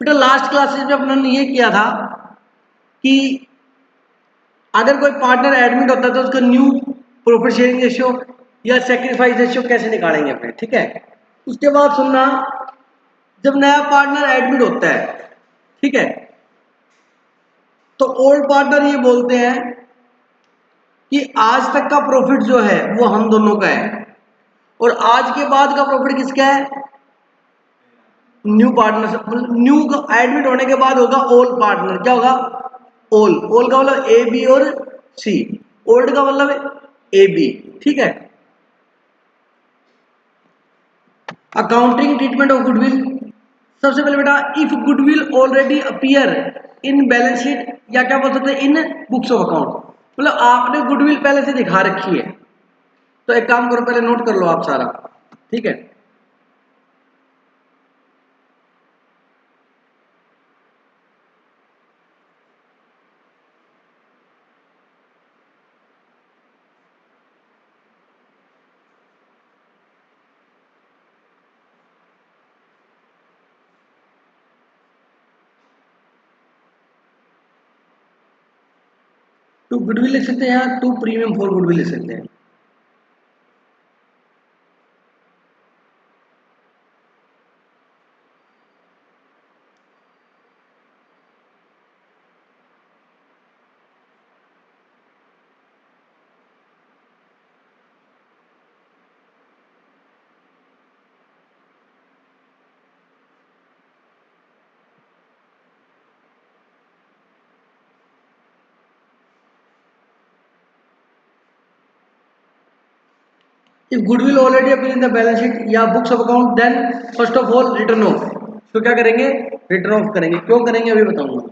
बेटा last classes में अपने ने ये किया था कि अगर कोई पार्टनर एडमिट होता है तो उसका न्यू प्रॉफिट शेयरिंग रेशियो या सेक्रीफाइस रेशियो कैसे निकालेंगे अपने, ठीक है। उसके बाद सुनना, जब नया पार्टनर एडमिट होता है, ठीक है, तो ओल्ड पार्टनर ये बोलते हैं कि आज तक का प्रॉफिट जो है वो हम दोनों का है, और आज के बाद का प्रॉफिट किसका है, न्यू पार्टनर। न्यू एडमिट होने के बाद होगा ओल्ड पार्टनर, क्या होगा, ओल ओल का मतलब ए बी और सी, ओल्ड का मतलब ए बी, ठीक है। अकाउंटिंग ट्रीटमेंट ऑफ गुडविल, सबसे पहले बेटा if goodwill already appear in balance sheet, या क्या बोल सकते हैं इन बुक्स ऑफ अकाउंट, मतलब आपने गुडविल पहले से दिखा रखी है, तो एक काम करो पहले नोट कर लो आप सारा, ठीक है। टू गुडविल लिख सकते हैं या टू प्रीमियम फॉर गुडविल लिख सकते हैं। If goodwill already appear in the balance sheet या books of account, then first of all written off, तो क्या करेंगे, रिटर्न ऑफ करेंगे। क्यों करेंगे अभी बताऊंगा।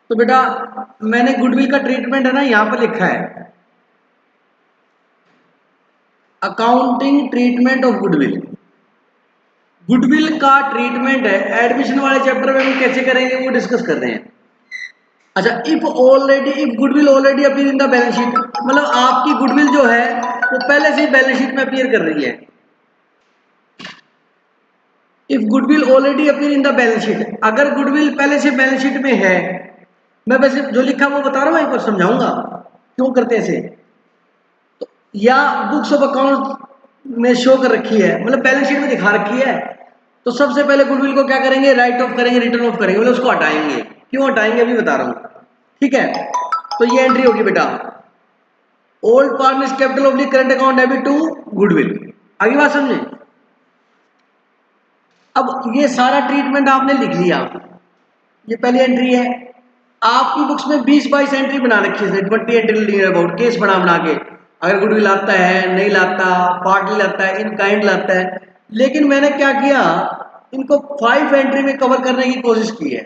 तो बेटा मैंने गुडविल का ट्रीटमेंट है ना यहाँ पर लिखा है, accounting treatment of goodwill. Goodwill का ट्रीटमेंट है, एडमिशन वाले चैप्टर में हम कैसे करेंगे वो डिस्कस कर रहे हैं। अच्छा, if goodwill already appear in the balance sheet, मतलब आपकी गुडविल जो है वो पहले से ही बैलेंस शीट में अपीयर कर रही है। If goodwill already appear in the balance sheet, अगर गुडविल पहले से बैलेंस शीट में है, मैं वैसे जो लिखा वो बता रहा हूँ, एक बार समझाऊंगा क्यों करते हैं ऐसे, तो या बुक्स ऑफ अकाउंट में शो कर रखी है, मतलब बैलेंस शीट में दिखा रखी है, तो सबसे पहले गुडविल को क्या करेंगे, राइट ऑफ करेंगे, रिटर्न ऑफ करेंगे, मतलब उसको हटाएंगे। क्यों हटाएंगे अभी बता रहा हूँ, ठीक है। तो ये एंट्री होगी बेटा, old partners capital oblique current account debit to goodwill. आगे बात समझे। अब ये सारा ट्रीटमेंट आपने लिख लिया, ये पहली एंट्री है। आपकी बुक्स में 20-22 एंट्री बना रखी है, 20 एंट्री अबाउट केस बना के, अगर गुडविल आता है, नहीं लाता, पार्टली लाता है, इन काइंड लाता है। लेकिन मैंने क्या किया, इनको 5 एंट्री में कवर करने की कोशिश की है।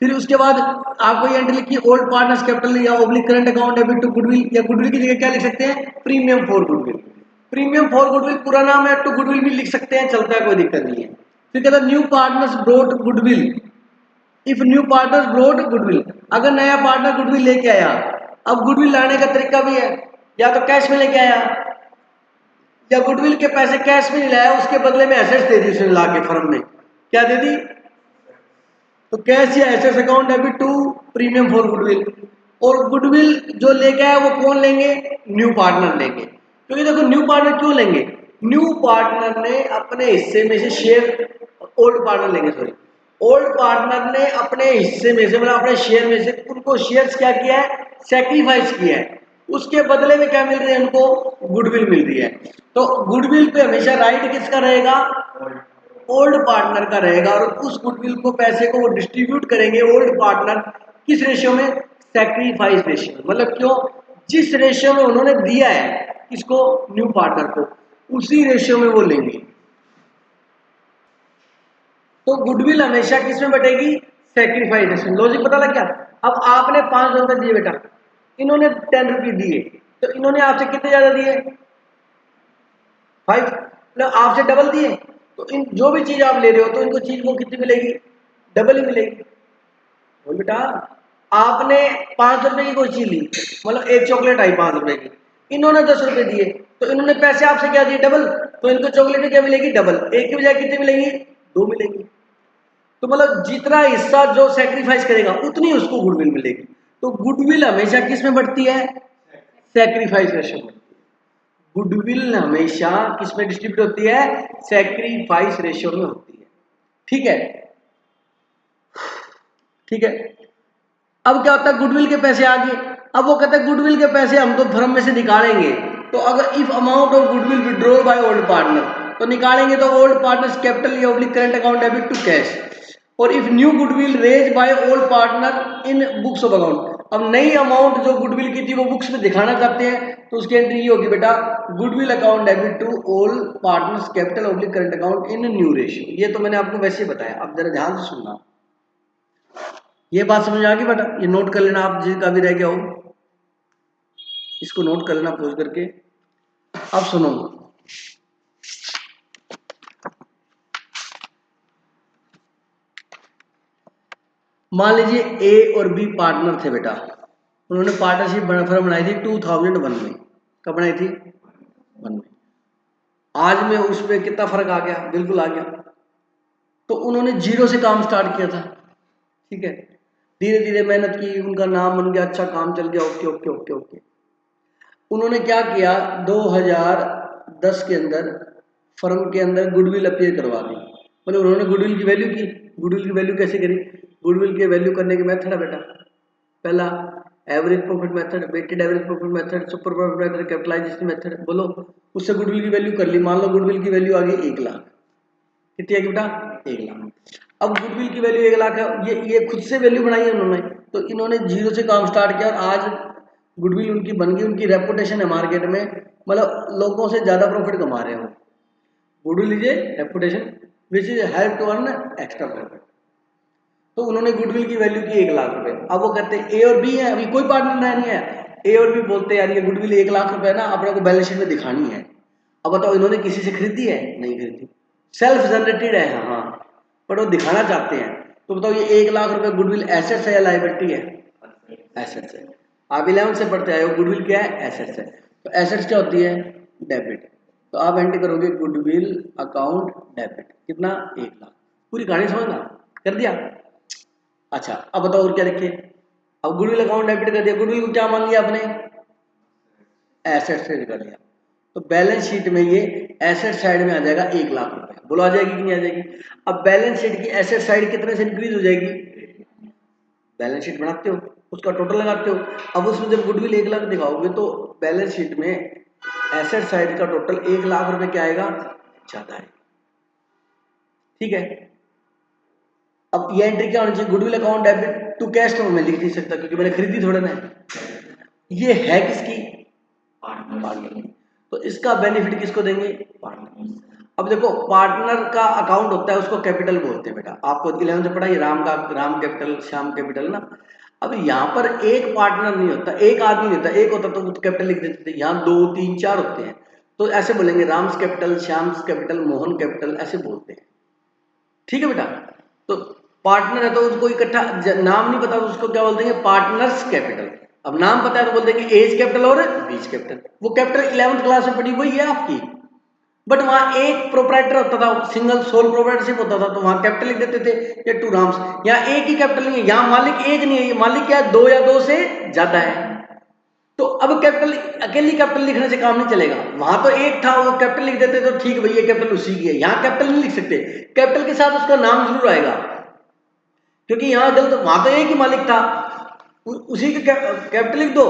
फिर उसके बाद आपको ये एंट्री लिखी, ओल्ड पार्टनर्स कैपिटल या oblique current account debit to goodwill, या गुडविल की जगह क्या लिख सकते हैं, premium for goodwill. Premium for goodwill पूरा नाम है, टू गुडविल भी लिख सकते हैं, चलता है, कोई दिक्कत नहीं है। फिर कहता है new partners brought goodwill, if new partners brought goodwill, अगर नया पार्टनर गुडविल लेके आया। अब गुडविल लाने का तरीका भी है, या तो कैश में लेके आया, या गुडविल के पैसे कैश में नहीं लाया, उसके बदले में एसेट्स दे दी उसने ला के फर्म में, क्या दे दी, तो कैश या assets account debit to premium for goodwill. और गुडविल जो लेके आया वो कौन लेंगे, न्यू पार्टनर लेंगे। क्योंकि देखो न्यू पार्टनर क्यों लेंगे, न्यू पार्टनर ने अपने हिस्से में से शेयर, ओल्ड पार्टनर लेंगे, सॉरी, ओल्ड पार्टनर ने अपने हिस्से में से, मतलब अपने शेयर में से उनको शेयर्स क्या किया है, सैक्रिफाइस किया है, उसके बदले में क्या मिल रही है उनको, गुडविल मिल रही है। तो गुडविल पे हमेशा राइट किसका रहेगा, ओल्ड पार्टनर का रहेगा, और उस गुडविल को, पैसे को वो डिस्ट्रीब्यूट करेंगे ओल्ड पार्टनर, किस रेशियो में, सैक्रिफाइस रेशियो। मतलब क्यों, जिस रेशियो में उन्होंने दिया है किसको, न्यू पार्टनर को, उसी रेशियो में वो लेंगे। तो गुडविल हमेशा किस में बटेगी, सैक्रिफाइस रेशियो। लॉजिक पता लग गया। अब आपने 5 रुपए दिए बेटा, इन्होंने 10 रुपये दिए, तो इन्होंने आपसे कितने ज्यादा दिए, 5, मतलब आपसे डबल दिए। तो इन जो भी चीज आप ले रहे हो तो इनको चीज को कितनी मिलेगी, डबल ही मिलेगी। बोल बेटा, आपने 5 रुपए की कोई चीज ली, मतलब एक चॉकलेट आई 5 रुपए की, इन्होंने 10 रुपए दिए, तो इन्होंने पैसे आपसे क्या दिए, डबल, तो इनको चॉकलेट क्या मिलेगी, डबल, एक की बजाय कितनी मिलेंगी, 2 मिलेंगी। तो मतलब जितना हिस्सा जो सेक्रीफाइस करेगा उतनी उसको गुडविल मिलेगी। तो गुडविल हमेशा किस में बढ़ती है, सेक्रीफाइस रेशियो में। गुडविल हमेशा किस में डिस्ट्रीब्यूट होती है, सेक्रीफाइस रेशियो में होती है। ठीक है, ठीक है। अब क्या होता है, गुडविल के पैसे आ गए। अब वो कहता है गुडविल के पैसे हम तो फर्म में से निकालेंगे, तो अगर if amount of goodwill withdrawal by old partner, तो निकालेंगे तो ओल्ड पार्टनर्स कैपिटल या oblique current account debit to cash. और if new goodwill raise by old partner in books of account, अब नई अमाउंट जो गुडविल की थी वो बुक्स में दिखाना चाहते हैं, तो उसकी एंट्री ये होगी बेटा, goodwill account debit to old partners capital oblique current account in new ratio. ये तो मैंने आपको वैसे ही बताया, अब जरा ध्यान से सुनना। ये बात समझ आ गई बेटा, ये नोट कर लेना, आप जिसका भी रह गया हो इसको नोट कर लेना पॉज करके। अब सुनो, मान लीजिए ए और बी पार्टनर थे बेटा, उन्होंने पार्टनरशिप फर्म बनाई थी 2001 में। कब बनाई थी, 1 में। आज में उसमें कितना फर्क आ गया, बिल्कुल आ गया। तो उन्होंने जीरो से काम स्टार्ट किया था, ठीक है, धीरे धीरे मेहनत की, उनका नाम बन गया, अच्छा काम चल गया, ओके ओके ओके ओके। उन्होंने क्या किया, 2010 के अंदर फर्म के अंदर गुडविल अपीयर करवा दी। मतलब उन्होंने गुडविल की वैल्यू की। गुडविल की वैल्यू कैसे करी, गुडविल की वैल्यू करने के मेथड है बेटा, पहला average profit method, weighted average profit method, super profit method, capitalisation method. बोलो, उससे गुडविल की वैल्यू कर ली। मान लो गुडविल की वैल्यू आ गई 1 लाख। कितनी आएगी बेटा, 1 लाख। अब गुडविल की वैल्यू 1 लाख है, ये खुद से वैल्यू बनाई है उन्होंने। तो इन्होंने जीरो से काम स्टार्ट किया और आज गुडविल उनकी बन गई, उनकी रेपुटेशन है मार्केट में, मतलब लोगों से ज्यादा प्रॉफिट कमा रहे हो। Goodwill is a reputation which is help to earn extra profit. तो उन्होंने गुडविल की वैल्यू की 1,00,000 रुपए। अब वो कहते हैं ए और बी है, अभी कोई पार्टनर नहीं है, ए और बी बोलते हैं यार ये गुडविल 1,00,000 रुपए ना अपने को बैलेंस शीट में दिखानी है। अब बताओ इन्होंने किसी से खरीदी है? नहीं खरीदी, सेल्फ जनरेटेड है। हाँ, पर वो दिखाना चाहते हैं। तो बताओ ये 1,00,000 रुपए गुडविल एसेट्स है या लायबिलिटी है? एसेट्स है। आप 11 से पढ़ते आए हो, गुडविल क्या है? एसेट्स है। तो एसेट्स क्या होती है? डेबिट। तो आप एंट्री करोगे गुडविल अकाउंट डेबिट, कितना? 1,00,000। पूरी कहानी समझना, कर दिया? अच्छा, अब बताओ और क्या लिखे? अब गुडविल अकाउंट डेबिट कर दिया, गुडविल को क्या मान लिया आपने? एसेट से कर लिया। तो बैलेंस शीट में ये एसेट साइड में आ जाएगा 1,00,000 रुपए। बोलो आ जाएगी कि नहीं आ जाएगी? अब बैलेंस शीट की एसेट साइड कितने से इंक्रीज हो जाएगी? बैलेंस शीट बनाते हो, उसका टोटल लगाते हो। अब उसमें जब गुडविल 1,00,000 दिखाओगे तो बैलेंस शीट में एसेट साइड का टोटल 1,00,000 रुपए क्या आएगा? ज्यादा है। ठीक है, अब ये एंट्री क्या होनी चाहिए? Goodwill account debit to cash, तो मैं लिख नहीं सकता क्योंकि मैंने खरीदी थोड़ा ना। ये है किसकी? पार्टनर। तो इसका बेनिफिट किसको देंगे? पार्टनर। अब देखो पार्टनर का अकाउंट होता है उसको कैपिटल बोलते हैं बेटा, आपको 11 से पढ़ा ये राम कैपिटल श्याम कैपिटल ना। अब यहाँ पर एक पार्टनर नहीं होता, एक आदमी नहीं होता, एक होता तो कैपिटल लिख देते थे, यहाँ 2 3 4 होते हैं। तो ऐसे बोलेंगे Ram's capital, Shyam's capital, Mohan capital, ऐसे बोलते हैं। ठीक है बेटा, तो पार्टनर है तो उसको इकट्ठा नाम नहीं पता तो उसको क्या बोलते हैं? Partners capital. अब नाम पता है तो बोलते हैं एज कैपिटल और बीच कैपिटल। वो कैपिटल 11th क्लास में पढ़ी वही है आपकी, बट वहां एक प्रोप्राइटर होता था, सिंगल सोल प्रोप्राइटरशिप होता था, तो वहां कैपिटल लिख देते थे या टू राम्स। यहाँ एक ही कैपिटल नहीं है, यहाँ मालिक एक नहीं है, मालिक क्या है? 2 या 2 से ज्यादा है। तो अब कैपिटल अकेली कैपिटल लिखने से काम नहीं चलेगा, वहां तो एक था वो कैपिटल लिख देते तो ठीक भैया कैपिटल उसी की है। यहाँ कैपिटल नहीं लिख सकते, कैपिटल के साथ उसका नाम जरूर आएगा, क्योंकि यहाँ गलत, वहां तो एक ही मालिक था, उसी के कैपिटल लिख दो।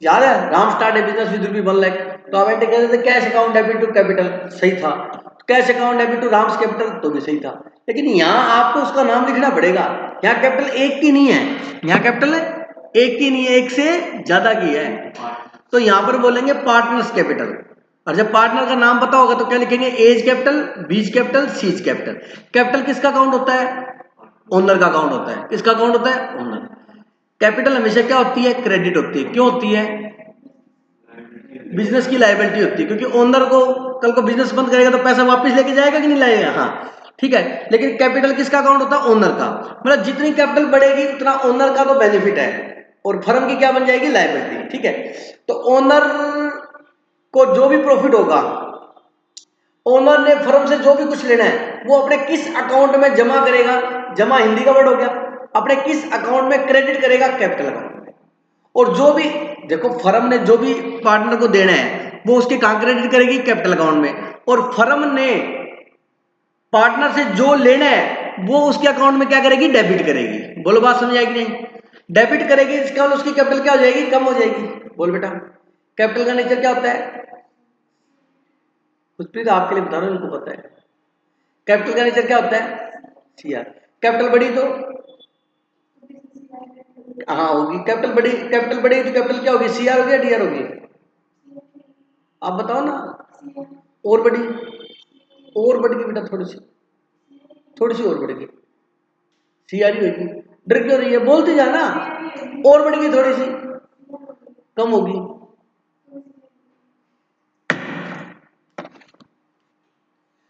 याद है Ram start a business with rupee 1,00,000, तो आप एंटर कर देते cash account debit to capital, सही था। Cash account debit to Ram's capital, तो भी सही था। लेकिन यहाँ आपको उसका नाम लिखना पड़ेगा, यहाँ कैपिटल एक की नहीं है, यहाँ कैपिटल एक की नहीं है, एक से ज्यादा की है। तो यहाँ पर बोलेंगे पार्टनर्स कैपिटल। और जब पार्टनर का नाम पता होगा तो क्या लिखेंगे? एज कैपिटल, बीच कैपिटल, सीज कैपिटल। कैपिटल किसका अकाउंट होता है? ओनर का अकाउंट होता है। किसका अकाउंट होता है? ओनर। कैपिटल हमेशा क्या होती है? क्रेडिट होती है। क्यों होती है? बिजनेस की लायबिलिटी होती है, क्योंकि ओनर को कल को बिजनेस बंद करेगा तो पैसा वापस लेके जाएगा कि नहीं लाएगा? हाँ, ठीक है। लेकिन कैपिटल किसका अकाउंट होता है? ओनर का। मतलब जितनी कैपिटल बढ़ेगी उतना ओनर का तो बेनिफिट है, और फर्म की क्या बन जाएगी? लायबिलिटी। ठीक है, तो ओनर को जो भी प्रॉफिट होगा, ओनर ने फर्म से जो भी कुछ लेना है वो अपने किस अकाउंट में जमा करेगा? जमा हिंदी का वर्ड हो गया। अपने किस अकाउंट में क्रेडिट करेगा? कैपिटल अकाउंट में। और जो भी देखो फर्म ने जो भी पार्टनर को देना है वो उसके कहां क्रेडिट करेगी? कैपिटल अकाउंट में। और फर्म ने पार्टनर से जो लेना है वो उसके अकाउंट में क्या करेगी? डेबिट करेगी। बोलो बात समझ आएगी नहीं? डेबिट करेगी, इसका उसकी कैपिटल क्या हो जाएगी? कम हो जाएगी। बोल बेटा, कैपिटल का नेचर क्या होता है? कुछ भी आपके लिए बता रहा हूं, उनको पता है। कैपिटल का नेचर क्या होता है? सीआर। कैपिटल बड़ी तो हाँ होगी, कैपिटल बड़ी, कैपिटल बड़ी तो कैपिटल क्या होगी? सीआर होगी या डीआर होगी? आप बताओ ना। और बड़ी, और बढ़ेगी बेटा, थोड़ी सी और बढ़ेगी, सीआर ही होगी। डर क्यों रही है? बोलते जाना। और बढ़ेगी थोड़ी सी, कम होगी।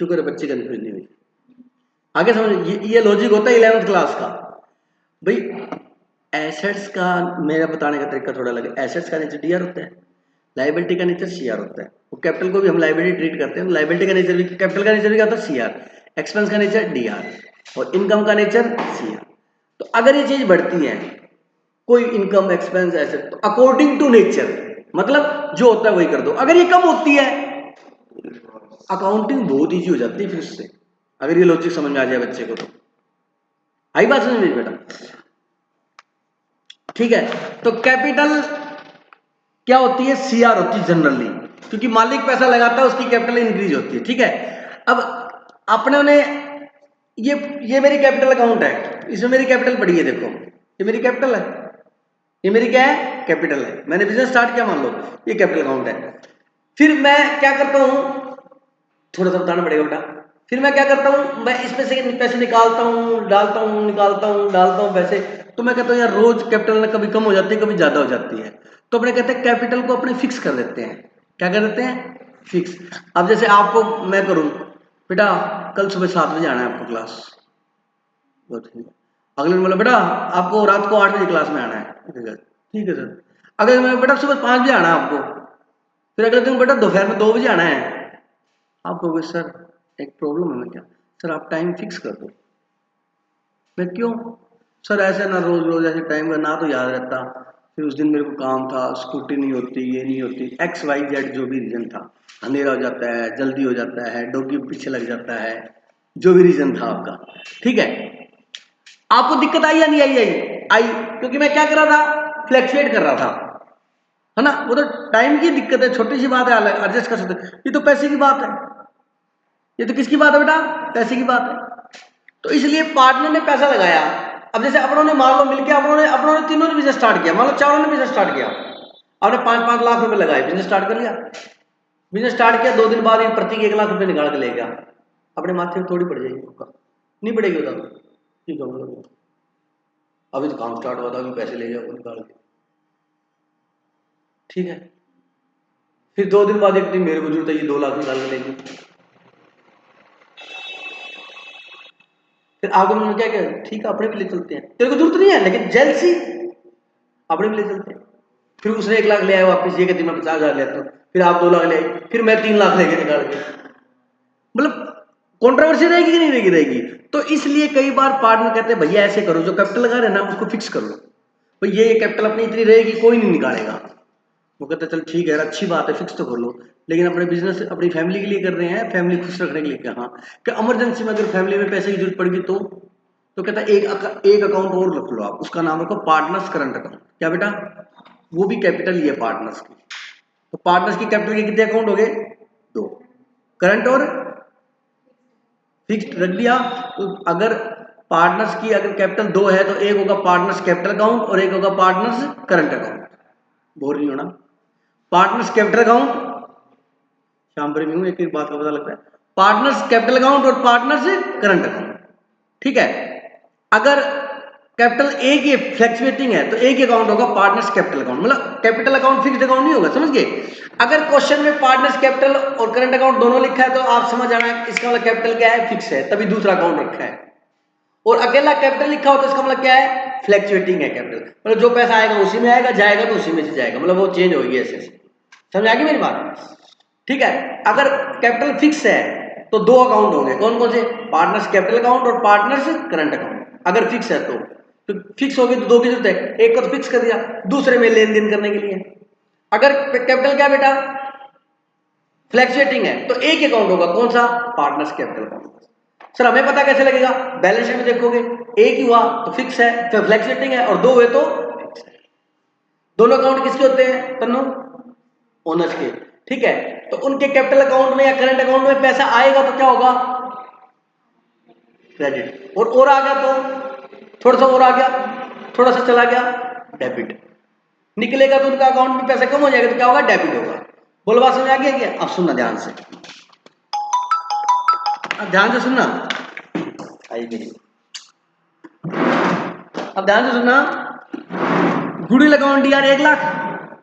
शुक्र है बच्चे कंफ्यूज नहीं हुई। आगे समझ, ये लॉजिक होता है 11th क्लास का भाई। एसेट्स का मेरा बताने का तरीका थोड़ा अलग है। एसेट्स का नेचर डीआर होता है, लायबिलिटी का नेचर सीआर होता है। वो कैपिटल को भी हम लायबिलिटी ट्रीट करते हैं, लायबिलिटी का नेचर भी, कैपिटल का नेचर भी क्या होता है? सीआर। एक्सपेंस का नेचर डीआर, और इनकम का नेचर सीआर। तो अगर ये चीज बढ़ती है, कोई इनकम एक्सपेंस ऐसे, तो अकॉर्डिंग टू नेचर, मतलब जो होता है वही कर दो। अगर ये कम होती है, अकाउंटिंग बहुत ईजी हो जाती है फिर उससे, अगर ये लॉजिक समझ में आ जाए बच्चे को तो। आई बात समझ में बेटा? ठीक है, तो कैपिटल क्या होती है? सीआर होती है जनरली, क्योंकि मालिक पैसा लगाता है उसकी कैपिटल इंक्रीज होती है। ठीक है, अब अपने ने ये मेरी कैपिटल अकाउंट है, इसमें मेरी कैपिटल बढ़ी है, देखो ये मेरी कैपिटल है, ये मेरी क्या है? कैपिटल है। मैंने बिजनेस स्टार्ट किया, मान लो ये कैपिटल अकाउंट है। फिर मैं क्या करता हूं, थोड़ा सा बताना पड़ेगा बेटा। फिर मैं क्या करता हूँ, मैं इसमें से पैसे निकालता हूँ, डालता हूँ, निकालता हूँ, डालता हूँ पैसे। तो मैं कहता हूँ यार रोज कैपिटल ना कभी कम हो जाती है, कभी ज्यादा हो जाती है। तो अपने कहते हैं कैपिटल को अपने फिक्स कर देते हैं। क्या कर देते हैं? फिक्स। अब जैसे आपको मैं करूँ, बेटा कल सुबह 7 बजे आना है आपको क्लास। बहुत ठीक है। अगले दिन बोला बेटा आपको रात को 8 बजे क्लास में आना है। ठीक है सर। अगले दिन बेटा सुबह 5 बजे आना है आपको। फिर अगले दिन बेटा दोपहर में 2 बजे आना है। आप कहोगे सर एक प्रॉब्लम है। मैं क्या? सर आप टाइम फिक्स कर दो। मैं क्यों? सर ऐसे ना रोज रोज ऐसे टाइम का ना तो याद रहता, फिर उस दिन मेरे को काम था, स्कूटी नहीं होती, ये नहीं होती, एक्स वाई जेड जो भी रीजन था, अंधेरा हो जाता है, जल्दी हो जाता है, डॉगी पीछे लग जाता है, जो भी रीजन था आपका, ठीक है। आपको दिक्कत आई या नहीं आई? आई क्योंकि मैं क्या कर रहा था? फ्लैक्चुएट कर रहा था, है ना। वो तो टाइम की दिक्कत है, छोटी सी बात है, एडजस्ट कर सकते। ये तो पैसे की बात है। ये तो किसकी बात है बेटा? पैसे की बात है। तो इसलिए पार्टनर ने पैसा लगाया। अब जैसे अपनों ने मान लो मिलके अपनों ने तीनों ने बिजनेस स्टार्ट किया, मान लो चारों ने बिजनेस स्टार्ट किया, आपने 5-5 लाख रुपए लगाए, बिजनेस स्टार्ट कर लिया। बिजनेस स्टार्ट किया, 2 दिन बाद ये प्रति 1 लाख रुपए निकाल के ले गया, अपने माथे में थोड़ी पड़ जाएगी आपका? नहीं पड़ेगी बता दो। ठीक है बोलो, अभी तो काम स्टार्ट हुआ था, अभी पैसे ले गया वो निकाल के, ठीक है। फिर 2 दिन बाद एक दिन मेरे को जरूरत है, ये 2 लाख निकाल के लेंगे। फिर आपको मैंने क्या किया? ठीक है अपने भी ले चलते हैं, तेरे को जरूरत नहीं है लेकिन जेलसी, अपने भी ले चलते हैं। फिर उसने 1 लाख ले आया वापस, ये कहती मैं 50,000 लेता हूँ, फिर आप 2 लाख ले आए, फिर मैं 3 लाख लेके निकाल के। मतलब कंट्रोवर्सी रहेगी कि नहीं रहेगी? रहेगी। तो इसलिए कई बार पार्टनर कहते हैं भैया ऐसे करो, जो कैपिटल लगा रहे ना उसको फिक्स कर लो, भाई ये कैपिटल अपनी इतनी रहेगी, कोई नहीं निकालेगा। वो कहते चल ठीक है, अच्छी बात है, फिक्स तो कर लो, लेकिन अपने बिजनेस अपनी फैमिली के लिए कर रहे हैं, फैमिली खुश रखने के लिए। क्या? हाँ, कि इमरजेंसी में अगर फैमिली में पैसे की जरूरत पड़ेगी तो कहता है एक अकाउंट और रख लो आप, उसका नाम रखो पार्टनर्स करंट अकाउंट। क्या बेटा? वो भी कैपिटल ही है पार्टनर्स की। तो पार्टनर्स की कैपिटल के कितने अकाउंट हो गए? 2, करंट और फिक्स्ड रख दिया। तो अगर पार्टनर्स की अगर कैपिटल 2 है तो एक होगा पार्टनर्स कैपिटल अकाउंट और एक होगा पार्टनर्स करंट अकाउंट। बोर नहीं होना। पार्टनर्स कैपिटल अकाउंट, शाम पर भी हूं, एक एक बात का पता लगता है। पार्टनर्स कैपिटल अकाउंट और पार्टनर्स करंट अकाउंट, ठीक है। अगर कैपिटल एक ही फ्लैक्चुएटिंग है तो एक ही अकाउंट होगा पार्टनर्स कैपिटल अकाउंट, मतलब कैपिटल अकाउंट फिक्स्ड अकाउंट नहीं होगा, समझ गए। अगर क्वेश्चन में पार्टनर्स कैपिटल और करंट अकाउंट दोनों लिखा है तो आप समझ जाना इसका मतलब कैपिटल क्या है? फिक्स है, तभी दूसरा अकाउंट रखा है। और अकेला कैपिटल लिखा हो तो इसका मतलब क्या है? फ्लैक्चुएटिंग है कैपिटल, मतलब जो पैसा आएगा उसी में आएगा, जाएगा तो उसी में से जाएगा, मतलब वो चेंज होगी ऐसे। समझ आ गई मेरी बात? ठीक है। अगर कैपिटल फिक्स है तो 2 अकाउंट होंगे, कौन कौन से? पार्टनर्स कैपिटल अकाउंट और पार्टनर्स करंट अकाउंट। अगर फिक्स है तो फिक्स हो गई तो 2 की जरूरत है, एक को तो फिक्स कर दिया, दूसरे में लेन देन करने के लिए। अगर कैपिटल क्या बेटा? फ्लैक्चुएटिंग है तो एक ही अकाउंट होगा, कौन सा? Partners capital account. सर हमें पता कैसे लगेगा? बैलेंस शीट में देखोगे, एक ही हुआ तो फिक्स है, फिर फ्लैक्चुएटिंग है, और 2 हुए तो फिक्स है। दोनों अकाउंट किसके होते हैं तन्नू? ओनर्स के, ठीक है। तो उनके कैपिटल अकाउंट में या करंट अकाउंट में पैसा आएगा तो क्या होगा? क्रेडिट। और आ गया तो थोड़ा सा और आ गया, थोड़ा सा चला गया, डेबिट। निकलेगा तो उनका अकाउंट में पैसा कम हो जाएगा तो क्या होगा? डेबिट होगा। बोलो बात समझ आ गया क्या? अब सुनना ध्यान से, अब ध्यान से सुनना, आई मेरी, अब ध्यान से सुनना। गुडविल अकाउंट यार 1 लाख,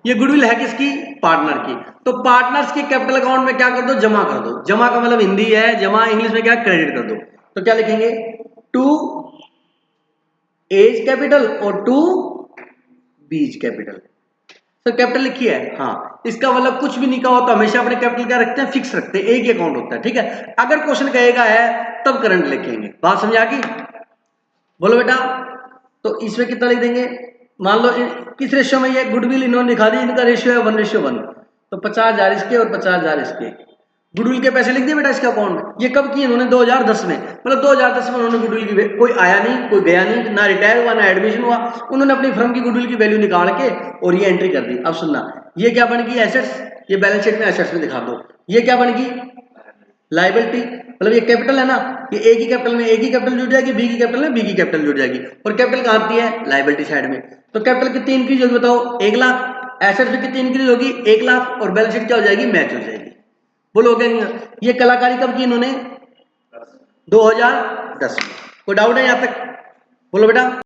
ये गुडविल है किसकी? पार्टनर की। तो पार्टनर्स के कैपिटल अकाउंट में क्या कर दो? जमा कर दो। जमा का मतलब हिंदी है, जमा इंग्लिश में क्या? क्रेडिट कर दो। तो क्या लिखेंगे? टू एज कैपिटल और टू बीज कैपिटल। तो कैपिटल लिखी है, हाँ। इसका मतलब कुछ भी नहीं कहा होता, हमेशा अपने कैपिटल क्या रखते हैं? फिक्स रखते हैं, एक ही अकाउंट होता है, ठीक है। अगर क्वेश्चन कहेगा है तब करंट लिखेंगे। बात समझ आ गई? बोलो बेटा। तो इसमें कितना लिख देंगे? मान लो किस रेशियो में ये गुडविल इन्होंने दिखा दी, इनका रेशियो है 1:1, तो 50,000 इसके और 50,000 इसके। गुडविल के पैसे लिख दिए बेटा इसके अकाउंट में। ये कब किए इन्होंने? 2010 में, मतलब 2010 में उन्होंने गुडविल की, कोई आया नहीं, कोई गया नहीं, ना रिटायर हुआ ना एडमिशन हुआ, उन्होंने अपनी फर्म की गुडविल की वैल्यू निकाल के और ये एंट्री कर दी। अब सुनना, ये क्या बन गई? एसेट्स। ये बैलेंस शीट में एसेट्स में दिखा दो। ये क्या बन गई? लाइबिलिटी। मतलब ये कैपिटल है ना, ये ए की कैपिटल में ए की कैपिटल जुड़ जाएगी, बी की कैपिटल में बी की कैपिटल जुड़ जाएगी, और कैपिटल कहाँ आती है? लाइबिलिटी साइड में। तो कैपिटल कितनी इंक्रीज होगी बताओ? 1 लाख। एसेट्स में कितनी इंक्रीज होगी? 1 लाख। और बैलेंस शीट क्या हो जाएगी? मैच हो जाएगी। बोलो हो गया? ये कलाकारी कब की इन्होंने? 2010 में। कोई डाउट है यहाँ तक? बोलो बेटा।